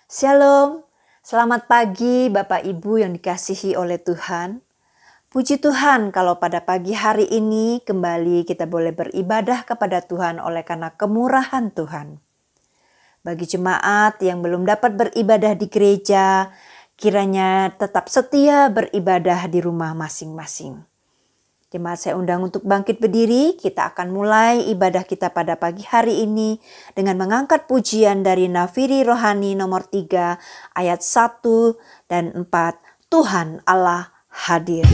Shalom, selamat pagi Bapak Ibu yang dikasihi oleh Tuhan. Puji Tuhan kalau pada pagi hari ini kembali kita boleh beribadah kepada Tuhan oleh karena kemurahan Tuhan. Bagi jemaat yang belum dapat beribadah di gereja, kiranya tetap setia beribadah di rumah masing-masing. Jemaat saya undang untuk bangkit berdiri, kita akan mulai ibadah kita pada pagi hari ini dengan mengangkat pujian dari Nafiri Rohani nomor 3 ayat 1 dan 4. Tuhan Allah hadir.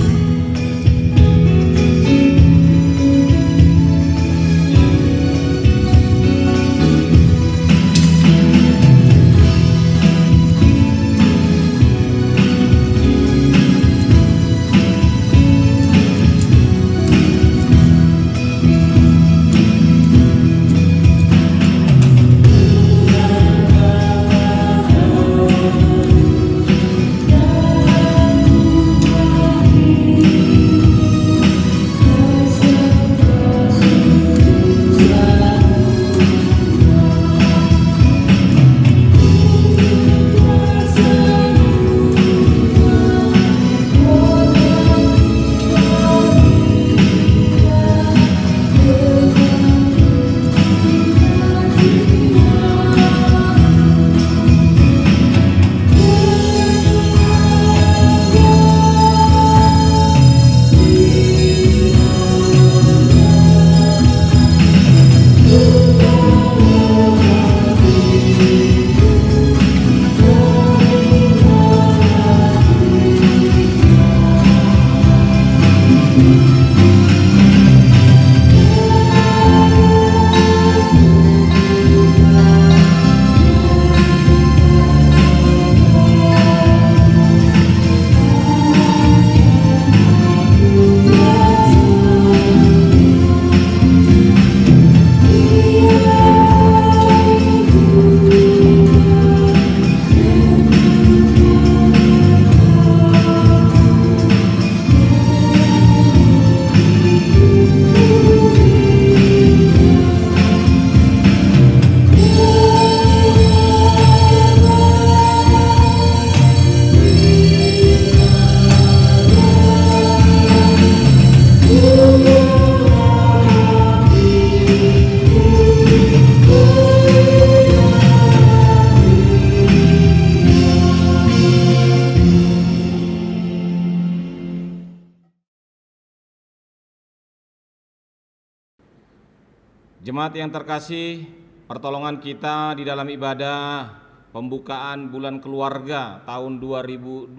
Jemaat yang terkasih, pertolongan kita di dalam ibadah pembukaan bulan keluarga tahun 2020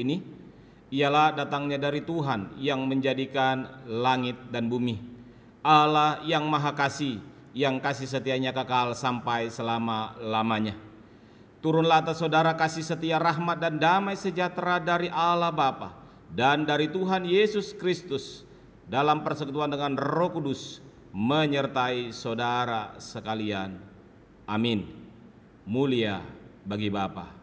ini ialah datangnya dari Tuhan yang menjadikan langit dan bumi. Allah yang Maha Kasih, yang kasih setianya kekal sampai selama-lamanya. Turunlah atas saudara kasih setia, rahmat dan damai sejahtera dari Allah Bapa dan dari Tuhan Yesus Kristus dalam persekutuan dengan Roh Kudus menyertai saudara sekalian. Amin. Mulia bagi Bapa.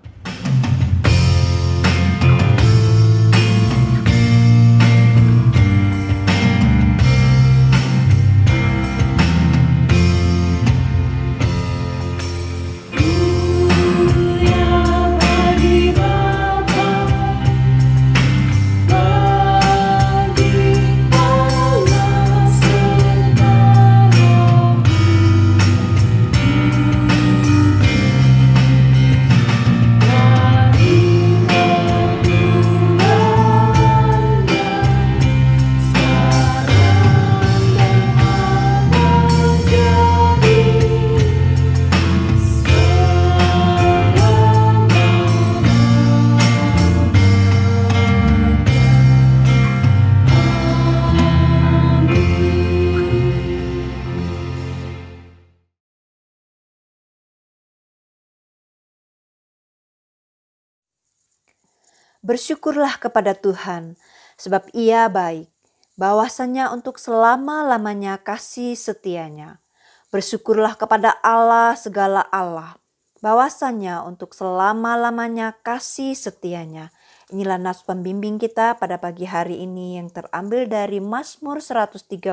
Bersyukurlah kepada Tuhan, sebab Ia baik, bahwasanya untuk selama-lamanya kasih setianya. Bersyukurlah kepada Allah segala Allah, bahwasanya untuk selama-lamanya kasih setianya. Inilah nas pembimbing kita pada pagi hari ini yang terambil dari Mazmur 136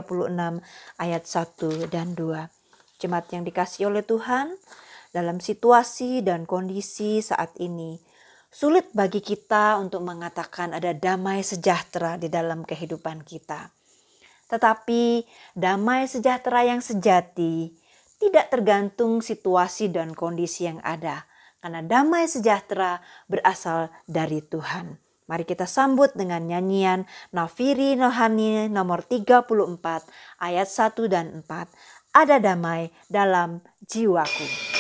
ayat 1 dan 2. Jemaat yang dikasihi oleh Tuhan, dalam situasi dan kondisi saat ini, sulit bagi kita untuk mengatakan ada damai sejahtera di dalam kehidupan kita. Tetapi damai sejahtera yang sejati tidak tergantung situasi dan kondisi yang ada, karena damai sejahtera berasal dari Tuhan. Mari kita sambut dengan nyanyian Nafiri Rohani nomor 34 ayat 1 dan 4. Ada damai dalam jiwaku.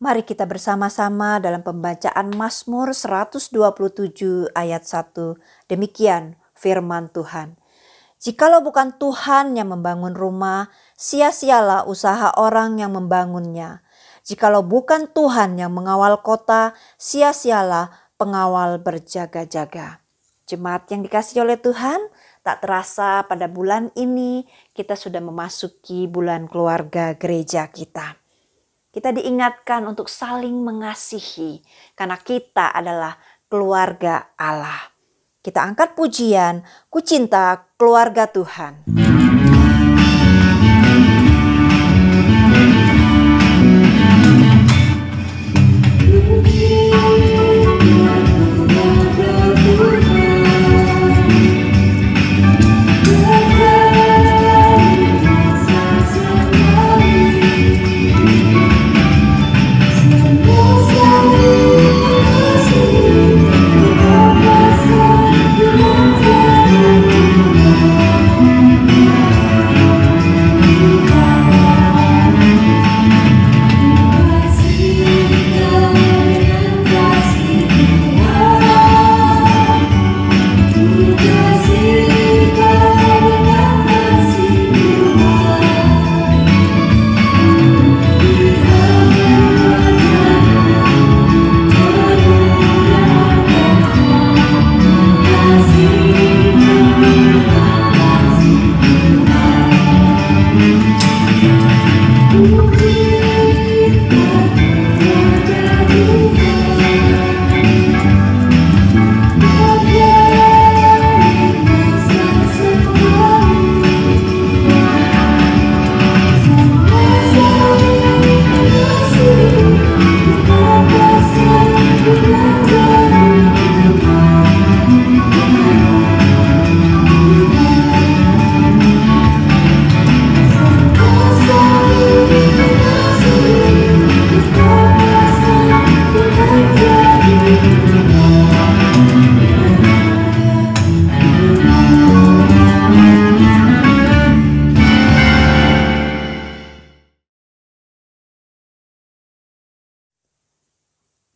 Mari kita bersama-sama dalam pembacaan Mazmur 127 ayat 1. Demikian firman Tuhan. Jikalau bukan Tuhan yang membangun rumah, sia-sialah usaha orang yang membangunnya. Jikalau bukan Tuhan yang mengawal kota, sia-sialah pengawal berjaga-jaga. Jemaat yang dikasihi oleh Tuhan, tak terasa pada bulan ini kita sudah memasuki bulan keluarga gereja kita. Kita diingatkan untuk saling mengasihi karena kita adalah keluarga Allah. Kita angkat pujian, Ku Cinta Keluarga Tuhan.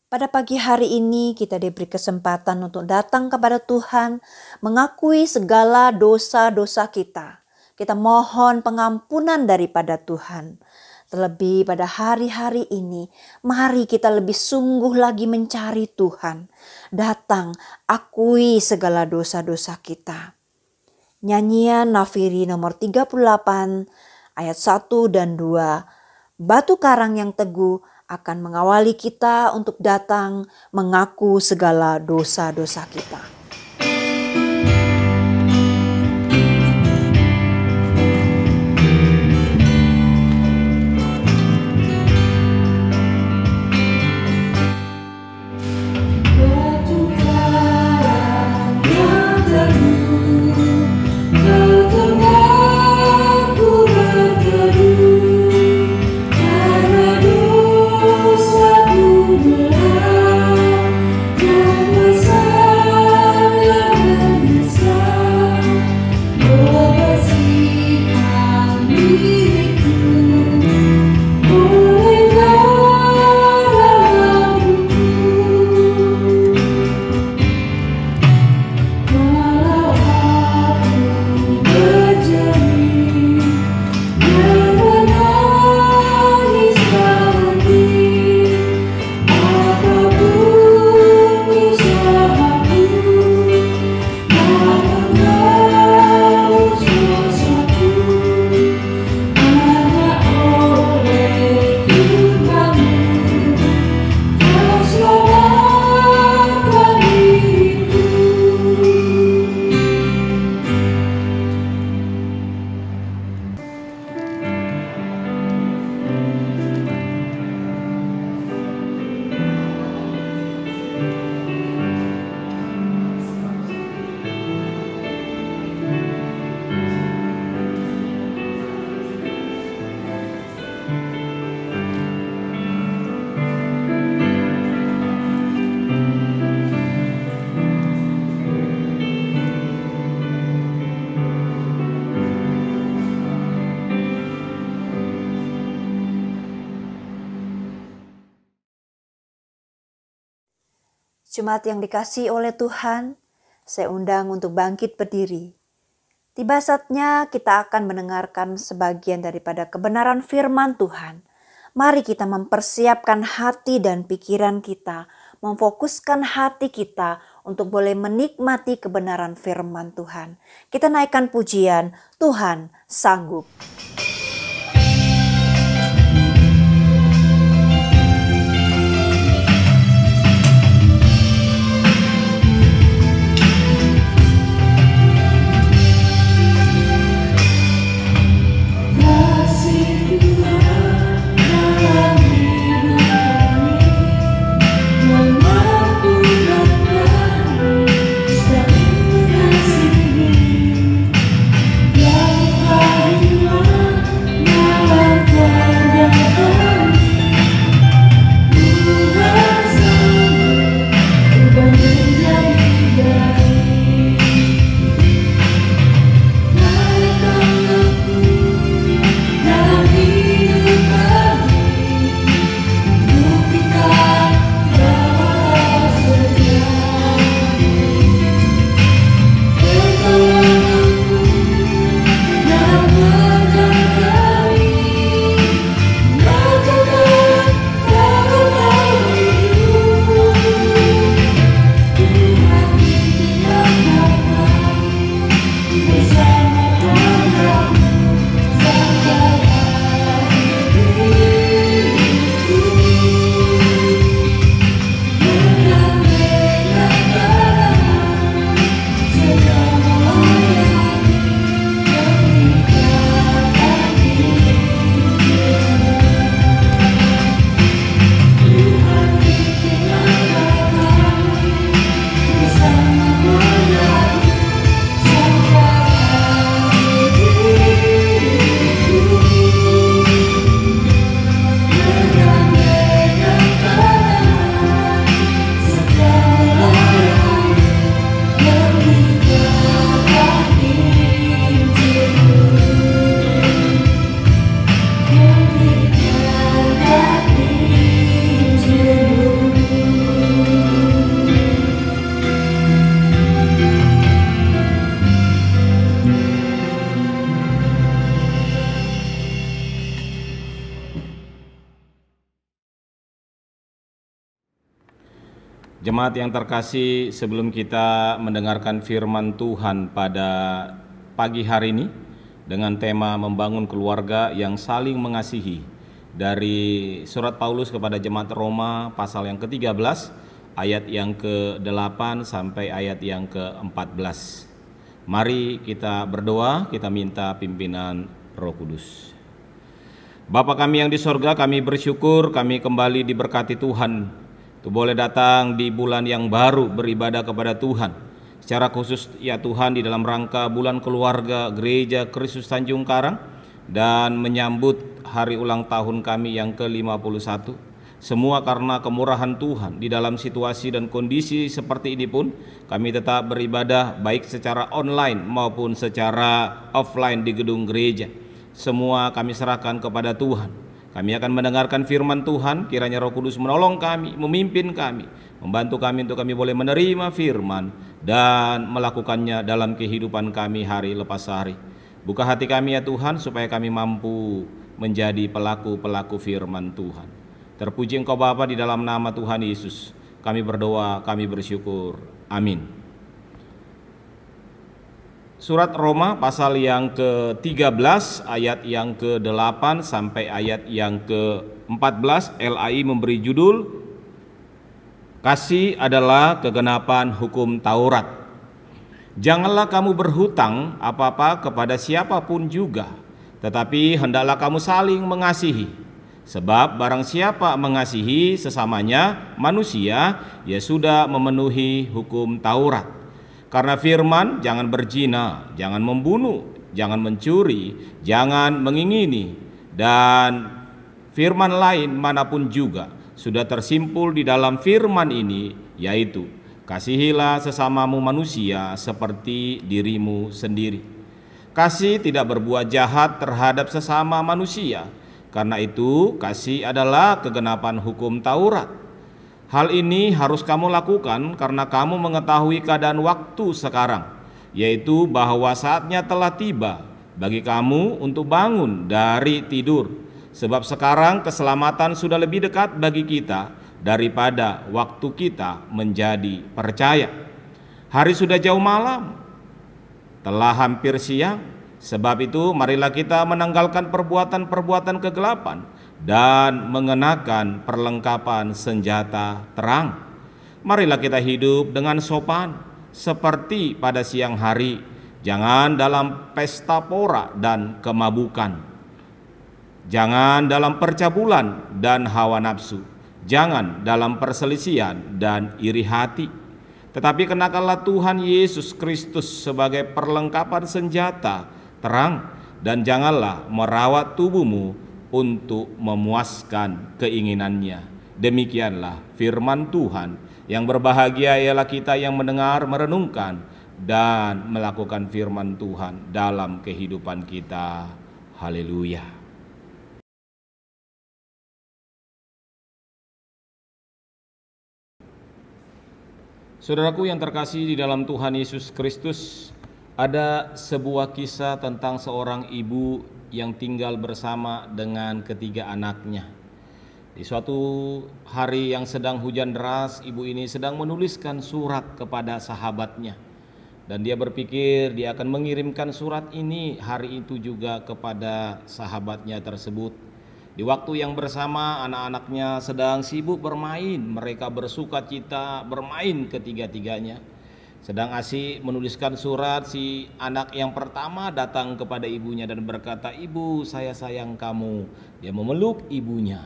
Pada pagi hari ini kita diberi kesempatan untuk datang kepada Tuhan, mengakui segala dosa-dosa kita. Kita mohon pengampunan daripada Tuhan. Terlebih pada hari-hari ini, mari kita lebih sungguh lagi mencari Tuhan. Datang, akui segala dosa-dosa kita. Nyanyian Nafiri nomor 38 ayat 1 dan 2. Batu karang yang teguh akan mengawali kita untuk datang mengaku segala dosa-dosa kita. Jemaat yang dikasihi oleh Tuhan, saya undang untuk bangkit berdiri. Tiba saatnya kita akan mendengarkan sebagian daripada kebenaran firman Tuhan. Mari kita mempersiapkan hati dan pikiran kita, memfokuskan hati kita untuk boleh menikmati kebenaran firman Tuhan. Kita naikkan pujian, Tuhan sanggup. Jemaat yang terkasih, sebelum kita mendengarkan firman Tuhan pada pagi hari ini dengan tema membangun keluarga yang saling mengasihi dari surat Paulus kepada jemaat Roma pasal yang ke-13 ayat yang ke-8 sampai ayat yang ke-14. Mari kita berdoa, kita minta pimpinan Roh Kudus. Bapa kami yang di sorga, kami bersyukur kami kembali diberkati Tuhan untuk boleh datang di bulan yang baru beribadah kepada Tuhan. Secara khusus ya Tuhan di dalam rangka bulan keluarga Gereja Kristus Tanjung Karang dan menyambut hari ulang tahun kami yang ke-51. Semua karena kemurahan Tuhan. Di dalam situasi dan kondisi seperti ini pun kami tetap beribadah baik secara online maupun secara offline di gedung gereja. Semua kami serahkan kepada Tuhan. Kami akan mendengarkan firman Tuhan, kiranya Roh Kudus menolong kami, memimpin kami, membantu kami untuk kami boleh menerima firman dan melakukannya dalam kehidupan kami hari lepas hari. Buka hati kami ya Tuhan, supaya kami mampu menjadi pelaku-pelaku firman Tuhan. Terpuji Engkau Bapa, di dalam nama Tuhan Yesus kami berdoa, kami bersyukur. Amin. Surat Roma pasal yang ke-13 ayat yang ke-8 sampai ayat yang ke-14, LAI memberi judul Kasih adalah kegenapan hukum Taurat. Janganlah kamu berhutang apa-apa kepada siapapun juga, tetapi hendaklah kamu saling mengasihi. Sebab barang siapa mengasihi sesamanya manusia, ia sudah memenuhi hukum Taurat. Karena firman, jangan berzina, jangan membunuh, jangan mencuri, jangan mengingini, dan firman lain manapun juga sudah tersimpul di dalam firman ini, yaitu kasihilah sesamamu manusia seperti dirimu sendiri. Kasih tidak berbuat jahat terhadap sesama manusia, karena itu kasih adalah kegenapan hukum Taurat. Hal ini harus kamu lakukan karena kamu mengetahui keadaan waktu sekarang, yaitu bahwa saatnya telah tiba bagi kamu untuk bangun dari tidur. Sebab sekarang keselamatan sudah lebih dekat bagi kita daripada waktu kita menjadi percaya. Hari sudah jauh malam, telah hampir siang. Sebab itu marilah kita menanggalkan perbuatan-perbuatan kegelapan dan mengenakan perlengkapan senjata terang. Marilah kita hidup dengan sopan seperti pada siang hari, jangan dalam pesta pora dan kemabukan, jangan dalam percabulan dan hawa nafsu, jangan dalam perselisihan dan iri hati, tetapi kenakanlah Tuhan Yesus Kristus sebagai perlengkapan senjata terang, dan janganlah merawat tubuhmu untuk memuaskan keinginannya. Demikianlah firman Tuhan. Yang berbahagia ialah kita yang mendengar, merenungkan, dan melakukan firman Tuhan dalam kehidupan kita. Haleluya. Saudaraku yang terkasih di dalam Tuhan Yesus Kristus, ada sebuah kisah tentang seorang ibu yang tinggal bersama dengan ketiga anaknya. Di suatu hari yang sedang hujan deras, ibu ini sedang menuliskan surat kepada sahabatnya. Dan dia berpikir dia akan mengirimkan surat ini hari itu juga kepada sahabatnya tersebut. Di waktu yang bersama, anak-anaknya sedang sibuk bermain. Mereka bersukacita bermain ketiga-tiganya. Sedang asik menuliskan surat, si anak yang pertama datang kepada ibunya dan berkata, "Ibu, saya sayang kamu." Dia memeluk ibunya.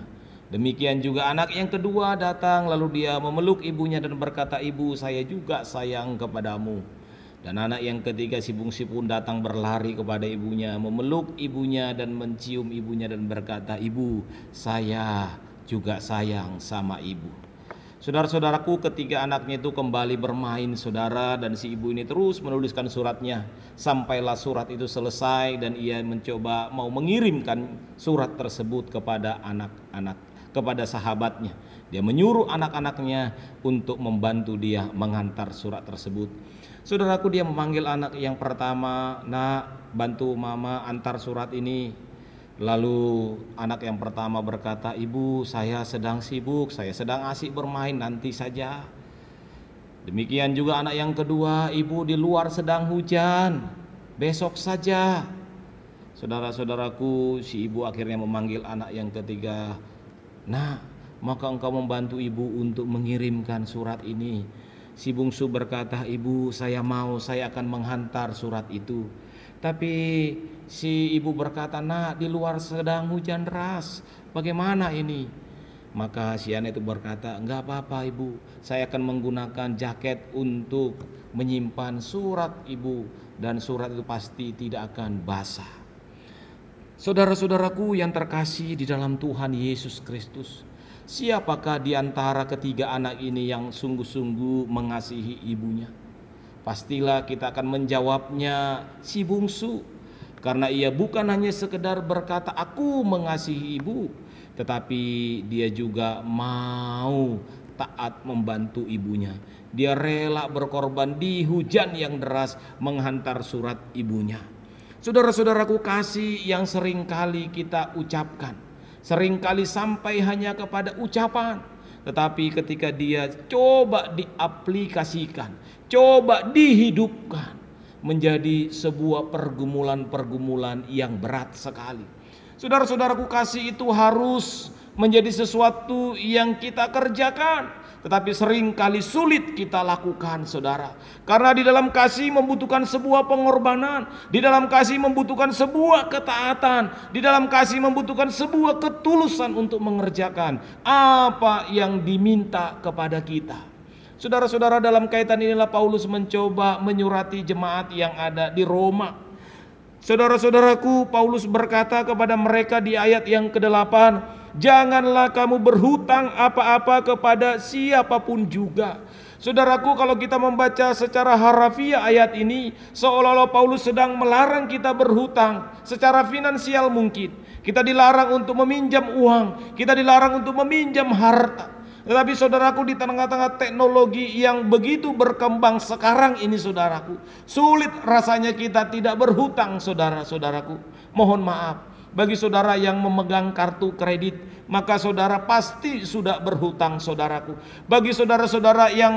Demikian juga anak yang kedua datang, lalu dia memeluk ibunya dan berkata, "Ibu, saya juga sayang kepadamu." Dan anak yang ketiga, si bungsu pun datang berlari kepada ibunya, memeluk ibunya dan mencium ibunya dan berkata, "Ibu, saya juga sayang sama ibu." Saudara-saudaraku, ketiga anaknya itu kembali bermain, saudara, dan si ibu ini terus menuliskan suratnya. Sampailah surat itu selesai dan ia mencoba mau mengirimkan surat tersebut kepada kepada sahabatnya. Dia menyuruh anak-anaknya untuk membantu dia menghantar surat tersebut. Saudaraku, dia memanggil anak yang pertama, "Nak, bantu mama antar surat ini." Lalu anak yang pertama berkata, "Ibu, saya sedang sibuk, saya sedang asik bermain, nanti saja." Demikian juga anak yang kedua, "Ibu, di luar sedang hujan, besok saja." Saudara-saudaraku, si ibu akhirnya memanggil anak yang ketiga, "Nah, maka engkau membantu ibu untuk mengirimkan surat ini." Si bungsu berkata, "Ibu, saya mau, saya akan menghantar surat itu." Tapi si ibu berkata, "Nak, di luar sedang hujan deras, bagaimana ini?" Maka si anak itu berkata, "Enggak apa-apa ibu, saya akan menggunakan jaket untuk menyimpan surat ibu, dan surat itu pasti tidak akan basah." Saudara-saudaraku yang terkasih di dalam Tuhan Yesus Kristus, siapakah di antara ketiga anak ini yang sungguh-sungguh mengasihi ibunya? Pastilah kita akan menjawabnya si bungsu, karena ia bukan hanya sekedar berkata, "Aku mengasihi ibu," tetapi dia juga mau taat membantu ibunya. Dia rela berkorban di hujan yang deras menghantar surat ibunya. Saudara-saudaraku kasih yang seringkali kita ucapkan, seringkali sampai hanya kepada ucapan, tetapi ketika dia coba diaplikasikan, coba dihidupkan, menjadi sebuah pergumulan-pergumulan yang berat sekali. Saudara-saudaraku kasih itu harus menjadi sesuatu yang kita kerjakan, tetapi seringkali sulit kita lakukan, saudara. Karena di dalam kasih membutuhkan sebuah pengorbanan, di dalam kasih membutuhkan sebuah ketaatan, di dalam kasih membutuhkan sebuah ketulusan untuk mengerjakan apa yang diminta kepada kita. Saudara-saudara, dalam kaitan inilah Paulus mencoba menyurati jemaat yang ada di Roma. Saudara-saudaraku, Paulus berkata kepada mereka di ayat yang ke-8, "Janganlah kamu berhutang apa-apa kepada siapapun juga." Saudaraku, kalau kita membaca secara harafiah ayat ini, seolah-olah Paulus sedang melarang kita berhutang secara finansial mungkin. Kita dilarang untuk meminjam uang, kita dilarang untuk meminjam harta. Tetapi saudaraku, di tengah-tengah teknologi yang begitu berkembang sekarang ini saudaraku, sulit rasanya kita tidak berhutang saudara-saudaraku. Mohon maaf, bagi saudara yang memegang kartu kredit, maka saudara pasti sudah berhutang saudaraku. Bagi saudara-saudara yang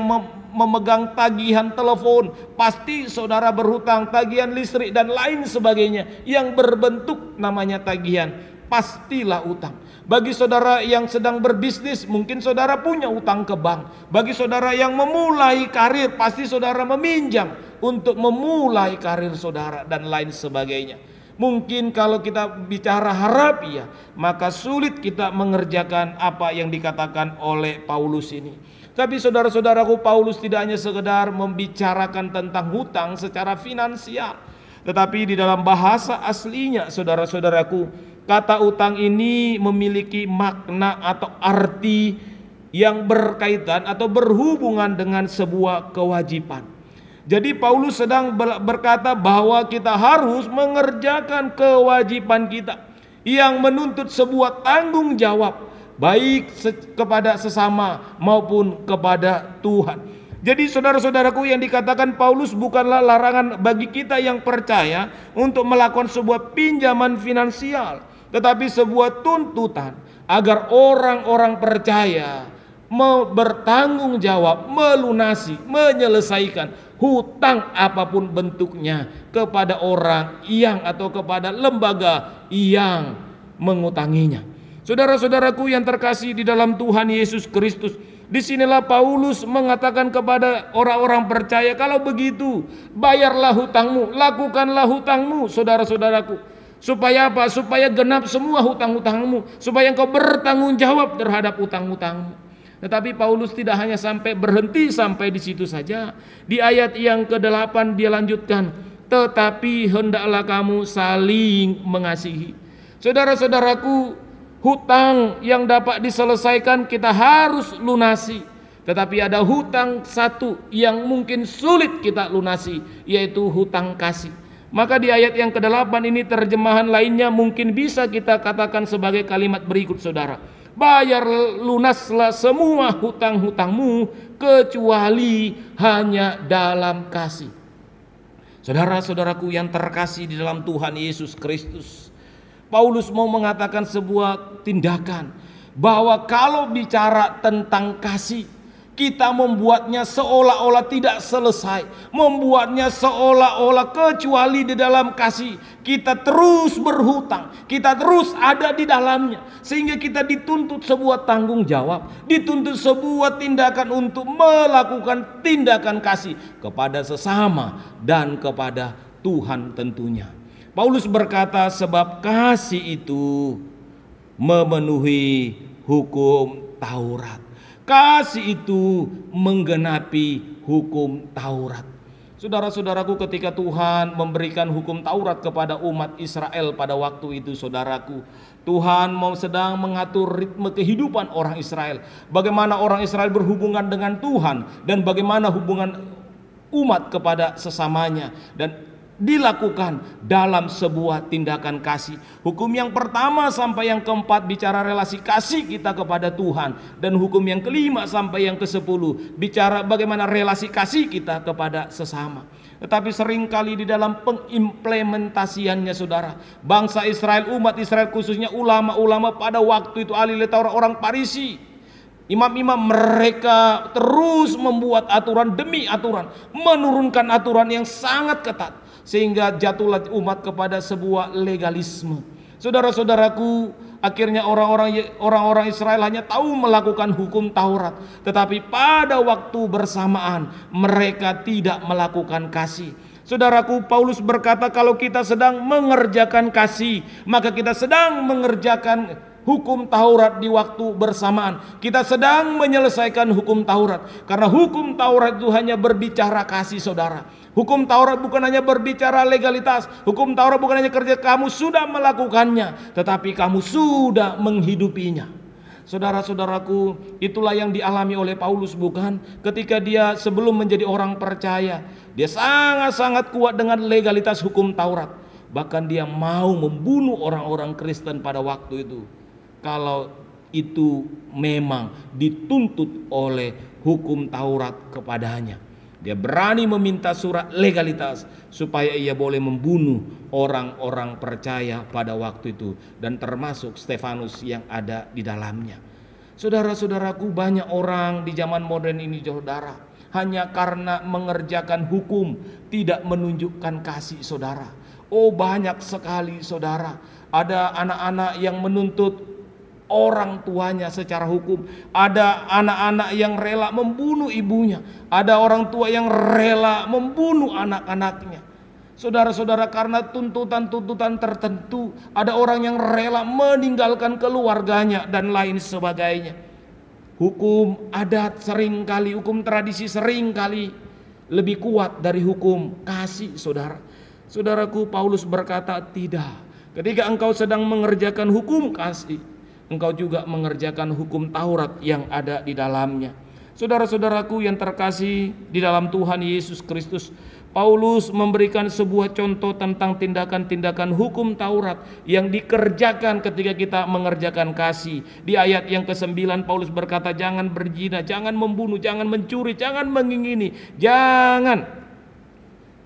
memegang tagihan telepon, pasti saudara berhutang, tagihan listrik dan lain sebagainya yang berbentuk namanya tagihan, pastilah utang. Bagi saudara yang sedang berbisnis, mungkin saudara punya utang ke bank. Bagi saudara yang memulai karir, pasti saudara meminjam untuk memulai karir saudara dan lain sebagainya. Mungkin kalau kita bicara harafiah, maka sulit kita mengerjakan apa yang dikatakan oleh Paulus ini. Tapi saudara-saudaraku, Paulus tidak hanya sekedar membicarakan tentang hutang secara finansial, tetapi di dalam bahasa aslinya saudara-saudaraku, kata utang ini memiliki makna atau arti yang berkaitan atau berhubungan dengan sebuah kewajiban. Jadi Paulus sedang berkata bahwa kita harus mengerjakan kewajiban kita yang menuntut sebuah tanggung jawab, baik kepada sesama maupun kepada Tuhan. Jadi saudara-saudaraku, yang dikatakan Paulus bukanlah larangan bagi kita yang percaya untuk melakukan sebuah pinjaman finansial, tetapi sebuah tuntutan agar orang-orang percaya bertanggung jawab, melunasi, menyelesaikan hutang apapun bentuknya kepada orang yang atau kepada lembaga yang mengutanginya. Saudara-saudaraku yang terkasih di dalam Tuhan Yesus Kristus, disinilah Paulus mengatakan kepada orang-orang percaya, kalau begitu bayarlah hutangmu, lakukanlah hutangmu saudara-saudaraku. Supaya apa? Supaya genap semua hutang-hutangmu, supaya engkau bertanggung jawab terhadap hutang-hutangmu. Tetapi Paulus tidak hanya berhenti sampai di situ saja. Di ayat yang ke-8 dia lanjutkan, tetapi hendaklah kamu saling mengasihi. Saudara-saudaraku, hutang yang dapat diselesaikan kita harus lunasi. Tetapi ada hutang satu yang mungkin sulit kita lunasi, yaitu hutang kasih. Maka di ayat yang ke-8 ini terjemahan lainnya mungkin bisa kita katakan sebagai kalimat berikut, saudara. Bayar lunaslah semua hutang-hutangmu kecuali hanya dalam kasih. Saudara-saudaraku yang terkasih di dalam Tuhan Yesus Kristus, Paulus mau mengatakan sebuah tindakan bahwa kalau bicara tentang kasih, kita membuatnya seolah-olah tidak selesai, membuatnya seolah-olah kecuali di dalam kasih kita terus berhutang, kita terus ada di dalamnya, sehingga kita dituntut sebuah tanggung jawab, dituntut sebuah tindakan untuk melakukan tindakan kasih kepada sesama dan kepada Tuhan tentunya. Paulus berkata, sebab kasih itu memenuhi hukum Taurat. Kasih itu menggenapi hukum Taurat. Saudara-saudaraku, ketika Tuhan memberikan hukum Taurat kepada umat Israel pada waktu itu, saudaraku, Tuhan sedang mengatur ritme kehidupan orang Israel. Bagaimana orang Israel berhubungan dengan Tuhan dan bagaimana hubungan umat kepada sesamanya, dan dilakukan dalam sebuah tindakan kasih. Hukum yang pertama sampai yang keempat bicara relasi kasih kita kepada Tuhan, dan hukum yang kelima sampai yang ke-10 bicara bagaimana relasi kasih kita kepada sesama. Tetapi seringkali di dalam pengimplementasiannya, saudara, bangsa Israel, umat Israel, khususnya ulama-ulama pada waktu itu, ahli Taurat, orang Farisi, imam-imam, mereka terus membuat aturan demi aturan, menurunkan aturan yang sangat ketat, sehingga jatuhlah umat kepada sebuah legalisme. Saudara-saudaraku, akhirnya orang-orang Israel hanya tahu melakukan hukum Taurat, tetapi pada waktu bersamaan mereka tidak melakukan kasih. Saudaraku, Paulus berkata, kalau kita sedang mengerjakan kasih, maka kita sedang mengerjakan hukum Taurat di waktu bersamaan. Kita sedang menyelesaikan hukum Taurat, karena hukum Taurat itu hanya berbicara kasih, saudara. Hukum Taurat bukan hanya berbicara legalitas. Hukum Taurat bukan hanya kerja kamu sudah melakukannya, tetapi kamu sudah menghidupinya. Saudara-saudaraku, itulah yang dialami oleh Paulus, bukan? Ketika dia sebelum menjadi orang percaya, dia sangat-sangat kuat dengan legalitas hukum Taurat. Bahkan dia mau membunuh orang-orang Kristen pada waktu itu, kalau itu memang dituntut oleh hukum Taurat kepadanya. Dia berani meminta surat legalitas supaya ia boleh membunuh orang-orang percaya pada waktu itu, dan termasuk Stefanus yang ada di dalamnya. Saudara-saudaraku, banyak orang di zaman modern ini, saudara, hanya karena mengerjakan hukum tidak menunjukkan kasih, saudara. Oh, banyak sekali, saudara. Ada anak-anak yang menuntut orang tuanya secara hukum. Ada anak-anak yang rela membunuh ibunya. Ada orang tua yang rela membunuh anak-anaknya. Saudara-saudara, karena tuntutan-tuntutan tertentu, ada orang yang rela meninggalkan keluarganya dan lain sebagainya. Hukum adat seringkali, hukum tradisi seringkali lebih kuat dari hukum kasih, saudara. Saudaraku, Paulus berkata, tidak. Ketika engkau sedang mengerjakan hukum kasih, engkau juga mengerjakan hukum Taurat yang ada di dalamnya. Saudara-saudaraku yang terkasih di dalam Tuhan Yesus Kristus, Paulus memberikan sebuah contoh tentang tindakan-tindakan hukum Taurat yang dikerjakan ketika kita mengerjakan kasih. Di ayat yang ke-9 Paulus berkata, jangan berzina, jangan membunuh, jangan mencuri, jangan mengingini, jangan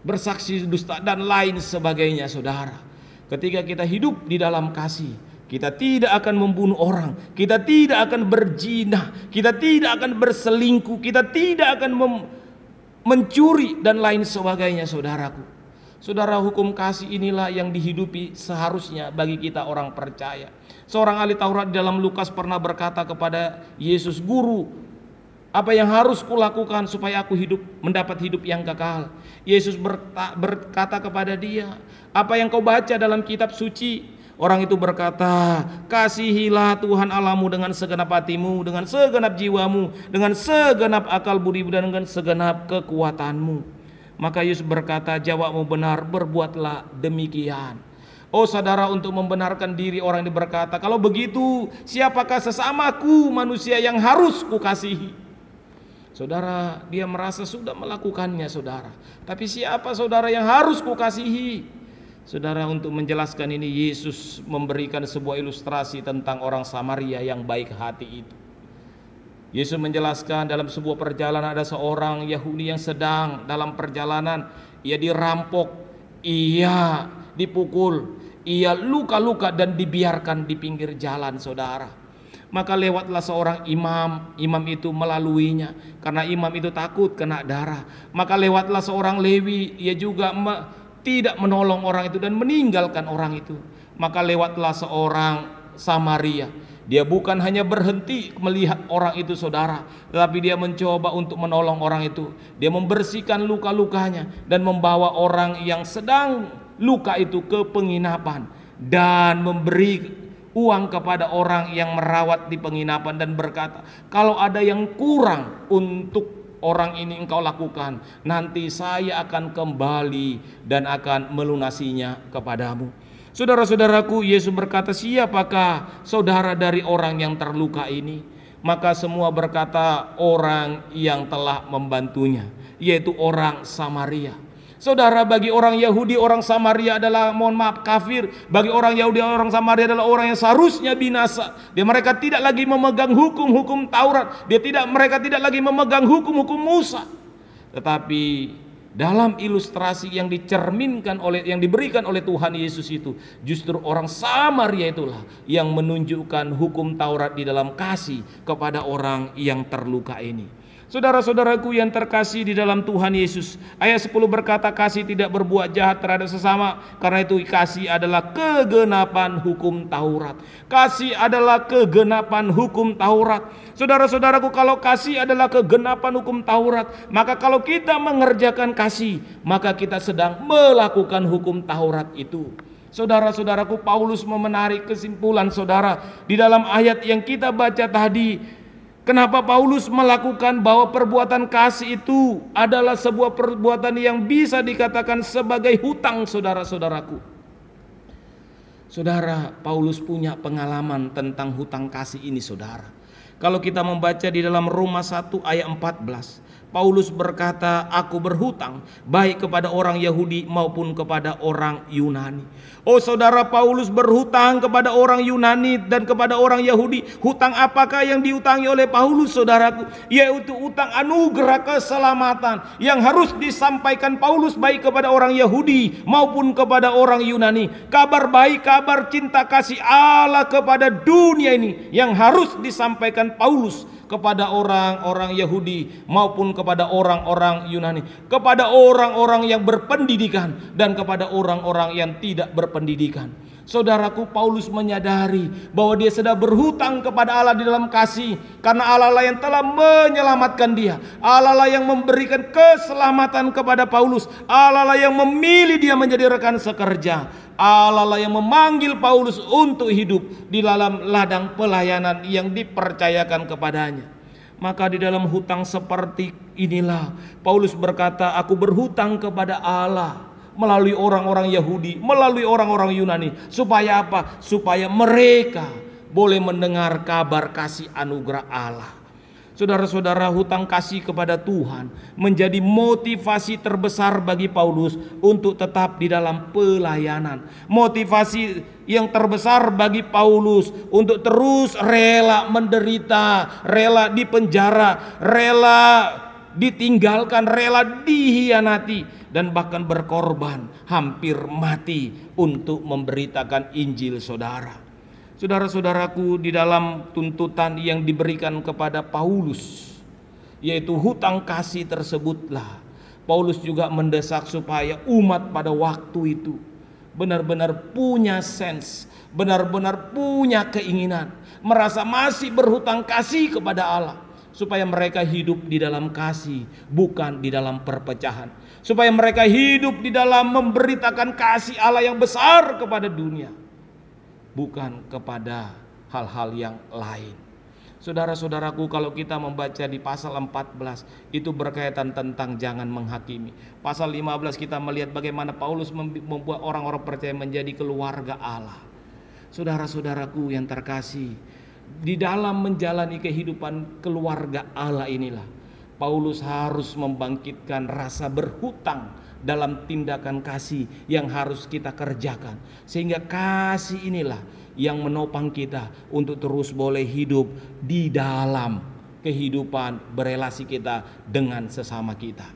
bersaksi dusta dan lain sebagainya, saudara. Ketika kita hidup di dalam kasih, kita tidak akan membunuh orang, kita tidak akan berzina, kita tidak akan berselingkuh, kita tidak akan mencuri dan lain sebagainya, saudaraku. Saudara, hukum kasih inilah yang dihidupi seharusnya bagi kita orang percaya. Seorang ahli Taurat dalam Lukas pernah berkata kepada Yesus, "Guru, apa yang harus kulakukan supaya aku mendapat hidup yang kekal?" Yesus berkata kepada dia, "Apa yang kau baca dalam kitab suci?" Orang itu berkata, "Kasihilah Tuhan Allahmu dengan segenap hatimu, dengan segenap jiwamu, dengan segenap akal budimu, dan dengan segenap kekuatanmu." Maka Yesus berkata, "Jawabmu benar, berbuatlah demikian." Oh saudara, untuk membenarkan diri orang ini berkata, "Kalau begitu, siapakah sesamaku manusia yang harus kukasihi?" Saudara, dia merasa sudah melakukannya, saudara. Tapi siapa saudara yang harus kukasihi? Saudara, untuk menjelaskan ini Yesus memberikan sebuah ilustrasi tentang orang Samaria yang baik hati itu. Yesus menjelaskan dalam sebuah perjalanan ada seorang Yahudi yang sedang dalam perjalanan, ia dirampok, ia dipukul, ia luka-luka dan dibiarkan di pinggir jalan, saudara. Maka lewatlah seorang imam itu melaluinya karena imam itu takut kena darah. Maka lewatlah seorang Lewi, ia juga tidak menolong orang itu dan meninggalkan orang itu. Maka lewatlah seorang Samaria, dia bukan hanya berhenti melihat orang itu, saudara, tetapi dia mencoba untuk menolong orang itu. Dia membersihkan luka-lukanya dan membawa orang yang sedang luka itu ke penginapan dan memberi uang kepada orang yang merawat di penginapan dan berkata, "Kalau ada yang kurang untuk orang ini engkau lakukan, nanti saya akan kembali dan akan melunasinya kepadamu." Saudara-saudaraku, Yesus berkata, "Siapakah saudara dari orang yang terluka ini?" Maka semua berkata, "Orang yang telah membantunya," yaitu orang Samaria. Saudara, bagi orang Yahudi, orang Samaria adalah, mohon maaf, kafir. Bagi orang Yahudi, orang Samaria adalah orang yang seharusnya binasa. Mereka tidak lagi memegang hukum-hukum Taurat. Mereka tidak lagi memegang hukum-hukum Musa. Tetapi dalam ilustrasi yang yang diberikan oleh Tuhan Yesus itu, justru orang Samaria itulah yang menunjukkan hukum Taurat di dalam kasih kepada orang yang terluka ini. Saudara-saudaraku yang terkasih di dalam Tuhan Yesus, ayat 10 berkata, "Kasih tidak berbuat jahat terhadap sesama, karena itu kasih adalah kegenapan hukum Taurat." Kasih adalah kegenapan hukum Taurat. Saudara-saudaraku, kalau kasih adalah kegenapan hukum Taurat, maka kalau kita mengerjakan kasih, maka kita sedang melakukan hukum Taurat itu. Saudara-saudaraku, Paulus menarik kesimpulan, saudara, di dalam ayat yang kita baca tadi. Kenapa Paulus melakukan bahwa perbuatan kasih itu adalah sebuah perbuatan yang bisa dikatakan sebagai hutang, saudara-saudaraku. Saudara, Paulus punya pengalaman tentang hutang kasih ini, saudara. Kalau kita membaca di dalam Roma 1 ayat 14, Paulus berkata, aku berhutang baik kepada orang Yahudi maupun kepada orang Yunani. Oh saudara, Paulus berhutang kepada orang Yunani dan kepada orang Yahudi. Hutang apakah yang diutangi oleh Paulus, saudaraku? Yaitu utang anugerah keselamatan yang harus disampaikan Paulus baik kepada orang Yahudi maupun kepada orang Yunani. Kabar baik, kabar cinta kasih Allah kepada dunia ini yang harus disampaikan Paulus kepada orang-orang Yahudi maupun kepada orang-orang Yunani, kepada orang-orang yang berpendidikan dan kepada orang-orang yang tidak berpendidikan. Saudaraku, Paulus menyadari bahwa dia sedang berhutang kepada Allah di dalam kasih, karena Allah lah yang telah menyelamatkan dia, Allah lah yang memberikan keselamatan kepada Paulus, Allah lah yang memilih dia menjadi rekan sekerja, Allah lah yang memanggil Paulus untuk hidup di dalam ladang pelayanan yang dipercayakan kepadanya. Maka di dalam hutang seperti inilah Paulus berkata, aku berhutang kepada Allah melalui orang-orang Yahudi, melalui orang-orang Yunani. Supaya apa? Supaya mereka boleh mendengar kabar kasih anugerah Allah. Saudara-saudara, hutang kasih kepada Tuhan menjadi motivasi terbesar bagi Paulus untuk tetap di dalam pelayanan. Motivasi yang terbesar bagi Paulus untuk terus rela menderita, rela dipenjara, rela ditinggalkan, rela dihianati, dan bahkan berkorban hampir mati untuk memberitakan Injil saudara. Saudara-saudaraku, di dalam tuntutan yang diberikan kepada Paulus, yaitu hutang kasih tersebutlah, Paulus juga mendesak supaya umat pada waktu itu benar-benar punya sense, benar-benar punya keinginan, merasa masih berhutang kasih kepada Allah, supaya mereka hidup di dalam kasih, bukan di dalam perpecahan. Supaya mereka hidup di dalam memberitakan kasih Allah yang besar kepada dunia, bukan kepada hal-hal yang lain. Saudara-saudaraku, kalau kita membaca di pasal 14, itu berkaitan tentang jangan menghakimi. Pasal 15 kita melihat bagaimana Paulus membuat orang-orang percaya menjadi keluarga Allah. Saudara-saudaraku yang terkasih, di dalam menjalani kehidupan keluarga Allah inilah Paulus harus membangkitkan rasa berhutang dalam tindakan kasih yang harus kita kerjakan, sehingga kasih inilah yang menopang kita untuk terus boleh hidup di dalam kehidupan berelasi kita dengan sesama kita.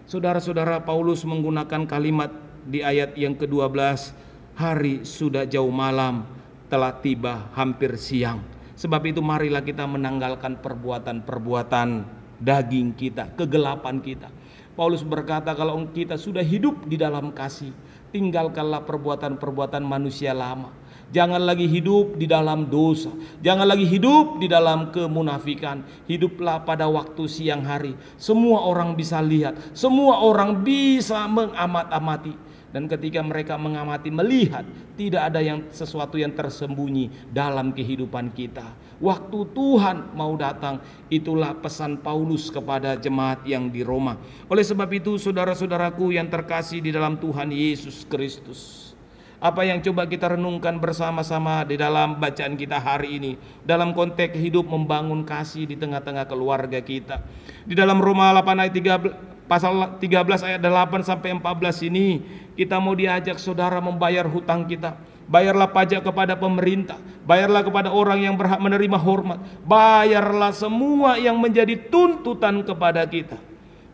Saudara-saudara, Paulus menggunakan kalimat di ayat yang ke-12, hari sudah jauh malam, telah tiba hampir siang. Sebab itu marilah kita menanggalkan perbuatan-perbuatan daging kita, kegelapan kita. Paulus berkata, kalau kita sudah hidup di dalam kasih, tinggalkanlah perbuatan-perbuatan manusia lama. Jangan lagi hidup di dalam dosa, jangan lagi hidup di dalam kemunafikan. Hiduplah pada waktu siang hari, semua orang bisa lihat, semua orang bisa mengamat-amati. Dan ketika mereka mengamati, melihat, tidak ada sesuatu yang tersembunyi dalam kehidupan kita. Waktu Tuhan mau datang, itulah pesan Paulus kepada jemaat yang di Roma. Oleh sebab itu, saudara-saudaraku yang terkasih di dalam Tuhan Yesus Kristus, apa yang coba kita renungkan bersama-sama di dalam bacaan kita hari ini, dalam konteks hidup membangun kasih di tengah-tengah keluarga kita. Di dalam Roma 8 ayat 13, pasal 13 ayat 8 sampai 14 ini, kita mau diajak saudara membayar hutang kita. Bayarlah pajak kepada pemerintah, bayarlah kepada orang yang berhak menerima hormat, bayarlah semua yang menjadi tuntutan kepada kita.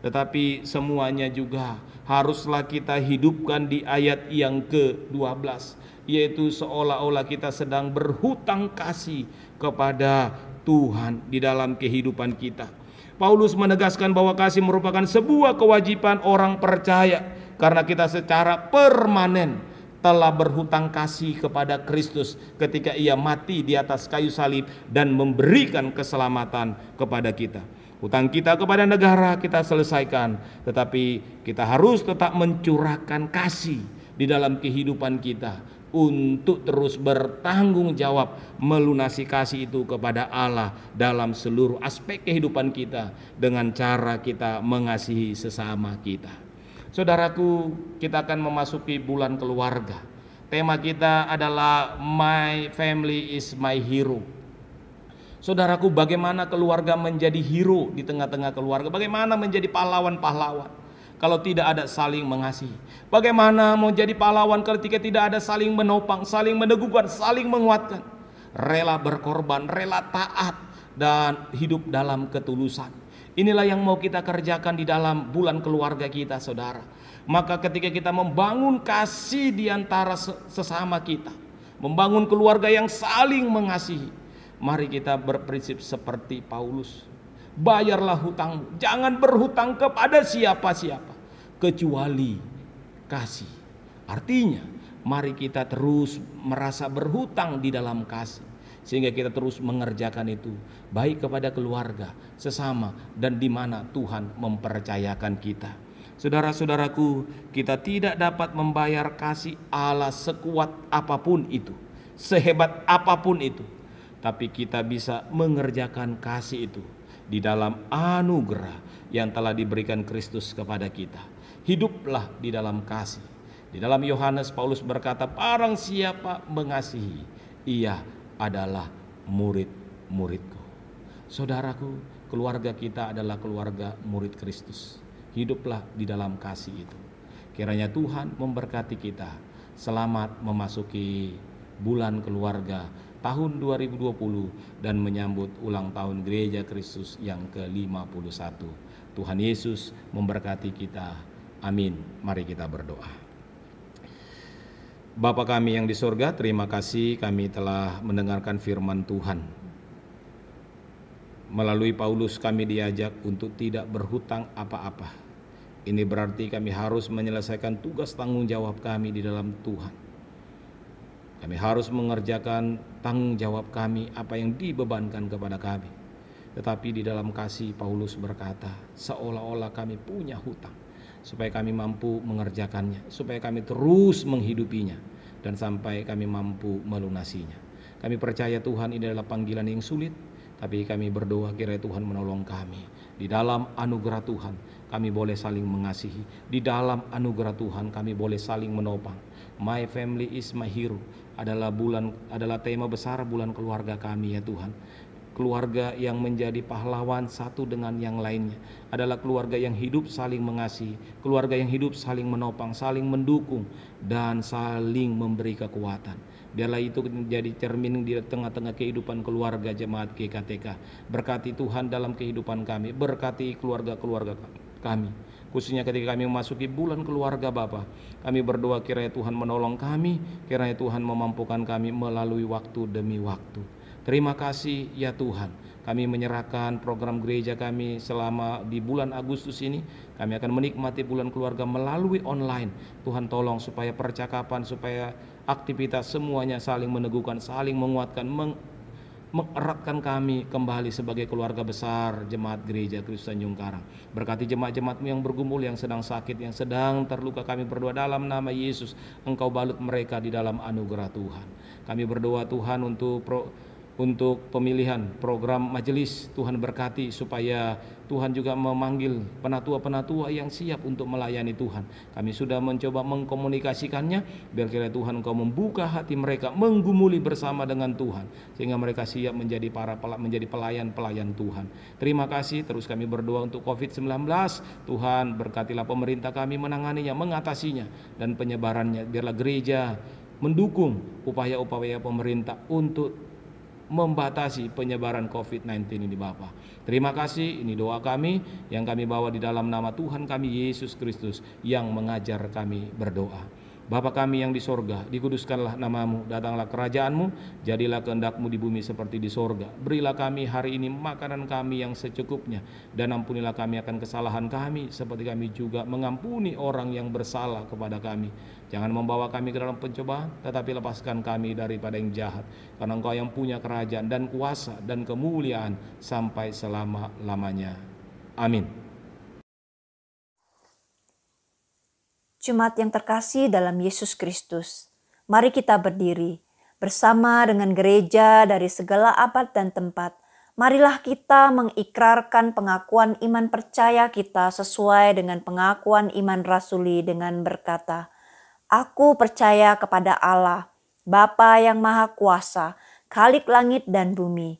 Tetapi semuanya juga haruslah kita hidupkan di ayat yang ke-12, yaitu seolah-olah kita sedang berhutang kasih kepada Tuhan di dalam kehidupan kita. Paulus menegaskan bahwa kasih merupakan sebuah kewajiban orang percaya, karena kita secara permanen telah berhutang kasih kepada Kristus ketika ia mati di atas kayu salib dan memberikan keselamatan kepada kita. Hutang kita kepada negara kita selesaikan, tetapi kita harus tetap mencurahkan kasih di dalam kehidupan kita untuk terus bertanggung jawab melunasi kasih itu kepada Allah dalam seluruh aspek kehidupan kita dengan cara kita mengasihi sesama kita. Saudaraku, kita akan memasuki bulan keluarga. Tema kita adalah My Family is My Hero. Saudaraku, bagaimana keluarga menjadi hero di tengah-tengah keluarga? Bagaimana menjadi pahlawan-pahlawan kalau tidak ada saling mengasihi? Bagaimana mau jadi pahlawan ketika tidak ada saling menopang, saling meneguhkan, saling menguatkan? Rela berkorban, rela taat, dan hidup dalam ketulusan. Inilah yang mau kita kerjakan di dalam bulan keluarga kita, saudara. Maka ketika kita membangun kasih di antara sesama kita, membangun keluarga yang saling mengasihi, mari kita berprinsip seperti Paulus. Bayarlah hutangmu, jangan berhutang kepada siapa-siapa kecuali kasih. Artinya, mari kita terus merasa berhutang di dalam kasih, sehingga kita terus mengerjakan itu baik kepada keluarga, sesama, dan di mana Tuhan mempercayakan kita. Saudara-saudaraku, kita tidak dapat membayar kasih Allah sekuat apapun itu, sehebat apapun itu, tapi kita bisa mengerjakan kasih itu di dalam anugerah yang telah diberikan Kristus kepada kita. Hiduplah di dalam kasih. Di dalam Yohanes, Paulus berkata, barang siapa mengasihi, ia adalah murid-muridku. Saudaraku, keluarga kita adalah keluarga murid Kristus. Hiduplah di dalam kasih itu. Kiranya Tuhan memberkati kita. Selamat memasuki bulan keluarga tahun 2020 dan menyambut ulang tahun Gereja Kristus yang ke-51. Tuhan Yesus memberkati kita. Amin. Mari kita berdoa. Bapa kami yang di sorga, terima kasih kami telah mendengarkan firman Tuhan. Melalui Paulus kami diajak untuk tidak berhutang apa-apa. Ini berarti kami harus menyelesaikan tugas tanggung jawab kami di dalam Tuhan. Kami harus mengerjakan tanggung jawab kami, apa yang dibebankan kepada kami. Tetapi di dalam kasih, Paulus berkata, seolah-olah kami punya hutang, supaya kami mampu mengerjakannya, supaya kami terus menghidupinya, dan sampai kami mampu melunasinya. Kami percaya Tuhan ini adalah panggilan yang sulit, tapi kami berdoa kiranya Tuhan menolong kami. Di dalam anugerah Tuhan, kami boleh saling mengasihi. Di dalam anugerah Tuhan, kami boleh saling menopang. My family is my hero adalah tema besar bulan keluarga kami, ya Tuhan. Keluarga yang menjadi pahlawan satu dengan yang lainnya adalah keluarga yang hidup saling mengasihi, keluarga yang hidup saling menopang, saling mendukung, dan saling memberi kekuatan. Biarlah itu menjadi cermin di tengah-tengah kehidupan keluarga jemaat GKTK. Berkati Tuhan dalam kehidupan kami, berkati keluarga-keluarga kami. Khususnya ketika kami memasuki bulan keluarga Bapa, kami berdoa kiranya Tuhan menolong kami, kiranya Tuhan memampukan kami melalui waktu demi waktu. Terima kasih ya Tuhan, kami menyerahkan program gereja kami selama di bulan Agustus ini. Kami akan menikmati bulan keluarga melalui online. Tuhan tolong supaya percakapan, supaya aktivitas semuanya saling meneguhkan, saling menguatkan, mengeratkan kami kembali sebagai keluarga besar jemaat gereja Kristus Tanjung Karang. Berkati jemaat-jemaat-Mu yang bergumul, yang sedang sakit, yang sedang terluka. Kami berdoa dalam nama Yesus, Engkau balut mereka di dalam anugerah Tuhan. Kami berdoa Tuhan untuk pemilihan program majelis. Tuhan berkati supaya Tuhan juga memanggil penatua-penatua yang siap untuk melayani Tuhan. Kami sudah mencoba mengkomunikasikannya, biar kiranya Tuhan Engkau membuka hati mereka, menggumuli bersama dengan Tuhan, sehingga mereka siap menjadi pelayan-pelayan Tuhan. Terima kasih. Terus kami berdoa untuk COVID-19. Tuhan berkatilah pemerintah kami menanganinya, mengatasinya, dan penyebarannya. Biarlah gereja mendukung upaya-upaya pemerintah untuk membatasi penyebaran COVID-19 ini Bapa. Terima kasih, ini doa kami yang kami bawa di dalam nama Tuhan kami Yesus Kristus yang mengajar kami berdoa. Bapa kami yang di sorga, dikuduskanlah namamu, datanglah kerajaan-Mu, jadilah kehendak-Mu di bumi seperti di sorga. Berilah kami hari ini makanan kami yang secukupnya, dan ampunilah kami akan kesalahan kami, seperti kami juga mengampuni orang yang bersalah kepada kami. Jangan membawa kami ke dalam pencobaan, tetapi lepaskan kami daripada yang jahat. Karena Engkau yang punya kerajaan dan kuasa dan kemuliaan sampai selama-lamanya. Amin. Jemaat yang terkasih dalam Yesus Kristus, mari kita berdiri bersama dengan gereja dari segala abad dan tempat. Marilah kita mengikrarkan pengakuan iman percaya kita sesuai dengan pengakuan iman rasuli dengan berkata, Aku percaya kepada Allah, Bapa yang Maha Kuasa, Khalik langit dan bumi,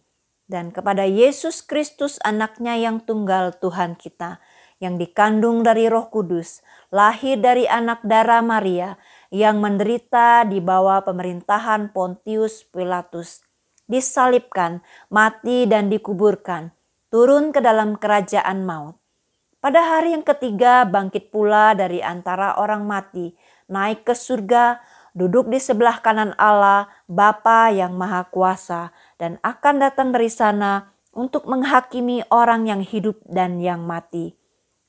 dan kepada Yesus Kristus anaknya yang tunggal Tuhan kita, yang dikandung dari Roh Kudus, lahir dari anak darah Maria, yang menderita di bawah pemerintahan Pontius Pilatus, disalibkan, mati dan dikuburkan, turun ke dalam kerajaan maut. Pada hari yang ketiga bangkit pula dari antara orang mati, naik ke surga, duduk di sebelah kanan Allah, Bapa yang Maha Kuasa, dan akan datang dari sana untuk menghakimi orang yang hidup dan yang mati.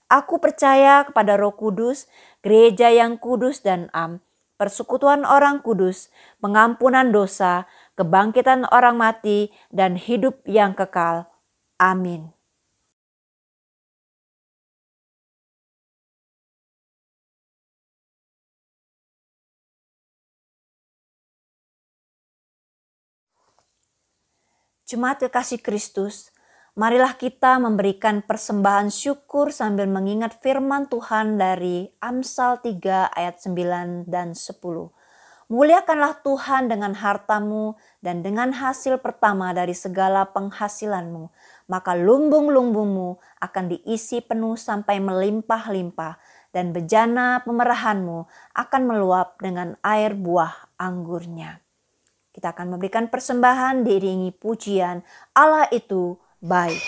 Aku percaya kepada Roh Kudus, gereja yang kudus dan am, persekutuan orang kudus, pengampunan dosa, kebangkitan orang mati, dan hidup yang kekal. Amin. Jemaat kekasih Kristus, marilah kita memberikan persembahan syukur sambil mengingat firman Tuhan dari Amsal 3 ayat 9 dan 10. Muliakanlah Tuhan dengan hartamu dan dengan hasil pertama dari segala penghasilanmu, maka lumbung-lumbungmu akan diisi penuh sampai melimpah-limpah, dan bejana pemerahanmu akan meluap dengan air buah anggurnya. Kita akan memberikan persembahan diiringi pujian, Allah itu baik.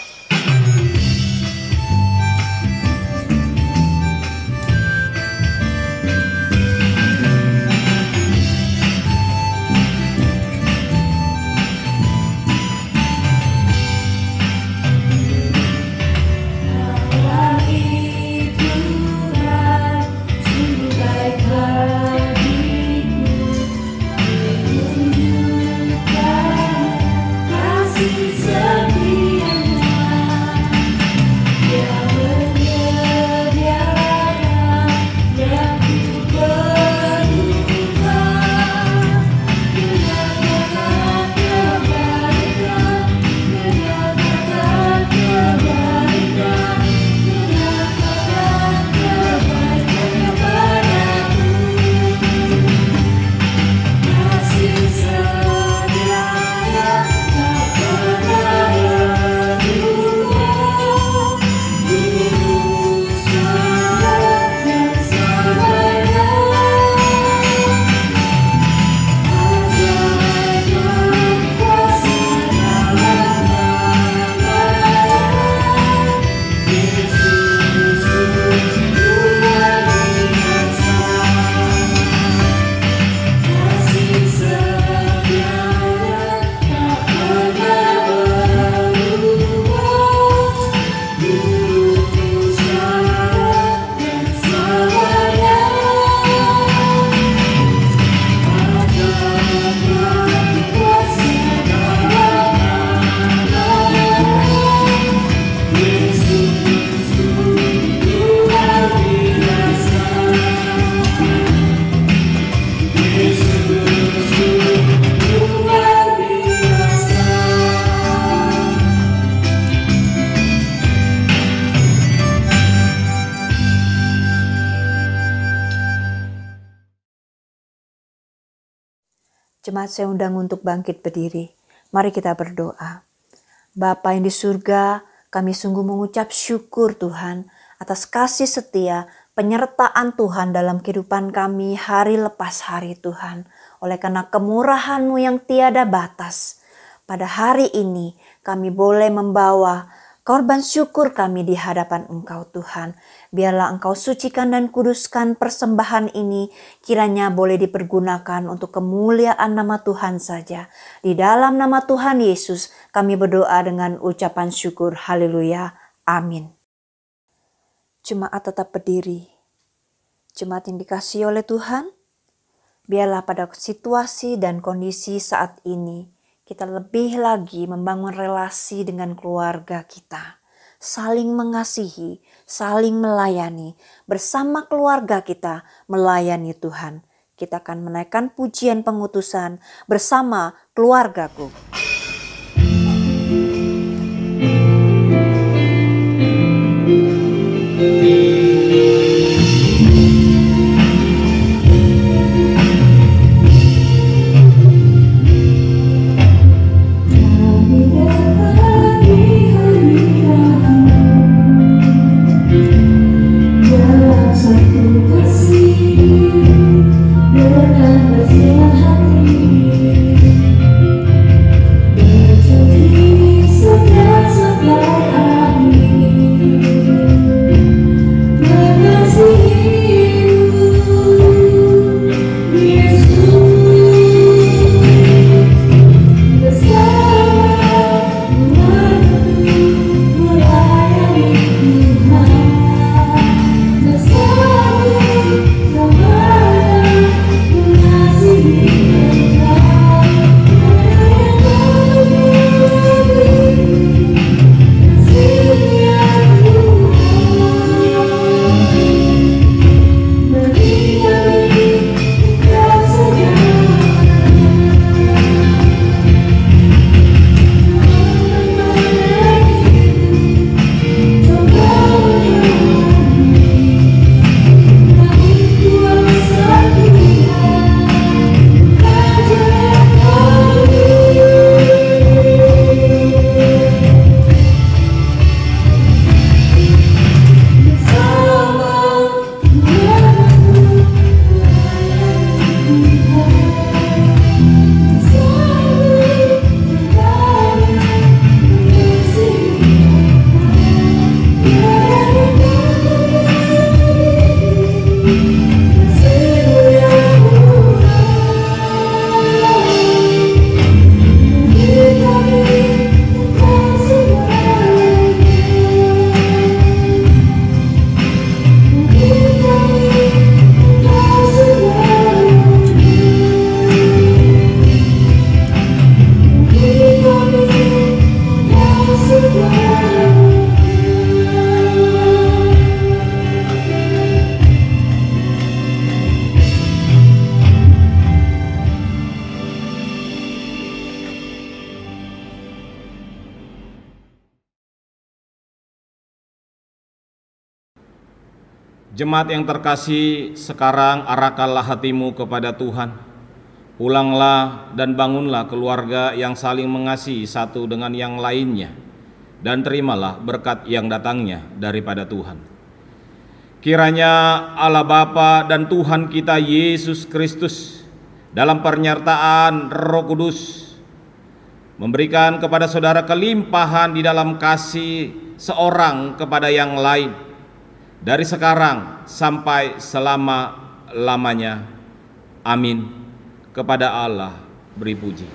Jemaat saya undang untuk bangkit berdiri. Mari kita berdoa. Bapa yang di surga, kami sungguh mengucap syukur Tuhan atas kasih setia penyertaan Tuhan dalam kehidupan kami hari lepas hari Tuhan. Oleh karena kemurahan-Mu yang tiada batas, pada hari ini kami boleh membawa korban syukur kami di hadapan Engkau Tuhan. Biarlah Engkau sucikan dan kuduskan persembahan ini, kiranya boleh dipergunakan untuk kemuliaan nama Tuhan saja. Di dalam nama Tuhan Yesus kami berdoa dengan ucapan syukur. Haleluya. Amin. Jemaat tetap berdiri. Jemaat yang dikasihi oleh Tuhan, biarlah pada situasi dan kondisi saat ini kita lebih lagi membangun relasi dengan keluarga kita. Saling mengasihi, saling melayani, bersama keluarga kita melayani Tuhan. Kita akan menaikkan pujian pengutusan bersama keluargaku. Jemaat yang terkasih, sekarang arahkanlah hatimu kepada Tuhan. Pulanglah dan bangunlah keluarga yang saling mengasihi satu dengan yang lainnya, dan terimalah berkat yang datangnya daripada Tuhan. Kiranya Allah Bapa dan Tuhan kita Yesus Kristus dalam penyertaan Roh Kudus memberikan kepada saudara kelimpahan di dalam kasih seorang kepada yang lain, dari sekarang sampai selama-lamanya. Amin. Kepada Allah beri puji.